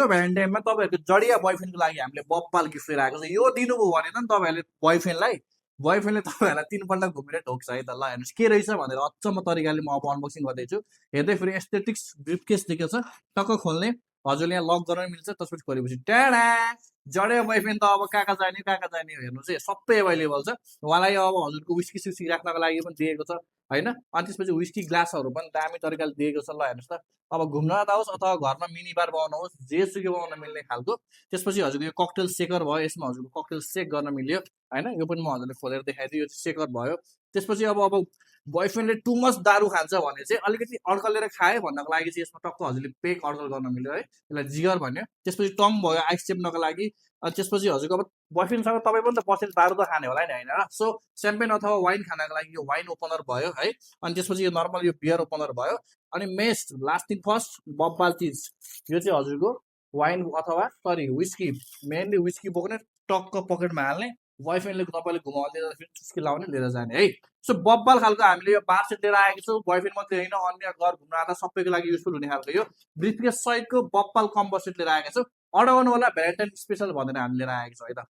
यो भ्यालेन्टाइनमा तपाईँहरूको जडिया बोयफ्रेन्डको लागि हामीले बप्पाल गिफ्ट लिएर आएको छ। यो दिनुभयो भने त तपाईँहरूले बोयफ्रेन्डले तपाईँहरूलाई 3 पल्ट घुमेर ढोक्छ है त। ल हेर्नुहोस् के रहेछ भनेर अचम्म तरिकाले म अब अनबक्सिङ गर्दैछु। हेर्दै फेरि एस्थेटिक्स ब्रिफकेस दिएको छ, टक्क खोल्ने, हजुरले यहाँ लक गर्न मिल्छ। त्यसपछि खोलेपछि टाडा जडिया बोयफ्रेन्ड त अब कहाँ कहाँ जाने हेर्नुहोस् है, सबै एभाइलेबल छ। उहाँलाई अब हजुरको विस्की सुस्की राख्नको लागि पनि दिएको छ होइन। अनि त्यसपछि विस्की ग्लासहरू पनि दामी तरिकाले दिएको छ। ल हेर्नुहोस् त, अब घुम्न जाँदा होस् अथवा घरमा मिनी बार बनाउनुहोस्, जेसुकै बनाउन मिल्ने खालको। त्यसपछि हजुरको यो ककटेल सेकर भयो, यसमा हजुरको ककटेल सेक गर्न मिल्यो होइन। यो पनि म हजुरले खोलेर देखाइदिएँ, यो सेकर भयो। त्यसपछि अब बोयफ्रेन्डले टु मच दारू खान्छ भने चाहिँ अलिकति अड्कलेर खाए भन्नको लागि चाहिँ यसमा टक्क हजुरले पेक अड्कल गर्न मिल्यो है, यसलाई जिगर भन्यो। त्यसपछि टङ भयो आइस चेप्नको लागि। अनि त्यसपछि हजुरको अब बोयफ्रेन्डसँग तपाईँ पनि त बसेर दारू त खाने होला नि होइन र। सो स्याम्पेन अथवा वाइन खानको लागि यो वाइन ओपनर भयो है। अनि त्यसपछि यो नर्मल यो बियर ओपनर भयो। अनि मेस्ट लास्टिङ फर्स्ट बब्बाल चिज, यो चाहिँ हजुरको वाइन अथवा सरी विस्की, मेनली विस्की बोक्ने, टक्क पकेटमा हाल्ने, बोयफ्रेन्डले तपाईँले घुमाउँदै जाँदा फेरि चुस्की लाउने, लिएर जाने है। सो बब्बाल खालको हामीले यो बार सेट लिएर आएको छौँ। बोयफ्रेन्ड मात्रै होइन, अन्य घर घुम्न आँदा सबैको लागि युजफुल हुने खालको यो ब्रिफकेस सहितको बब्बाल कम्बो सेट लिएर आएको छौँ। अर्डर गर्नु होला भ्यालेन्टाइन स्पेसल भनेर हामी लिएर आएको छौँ है त।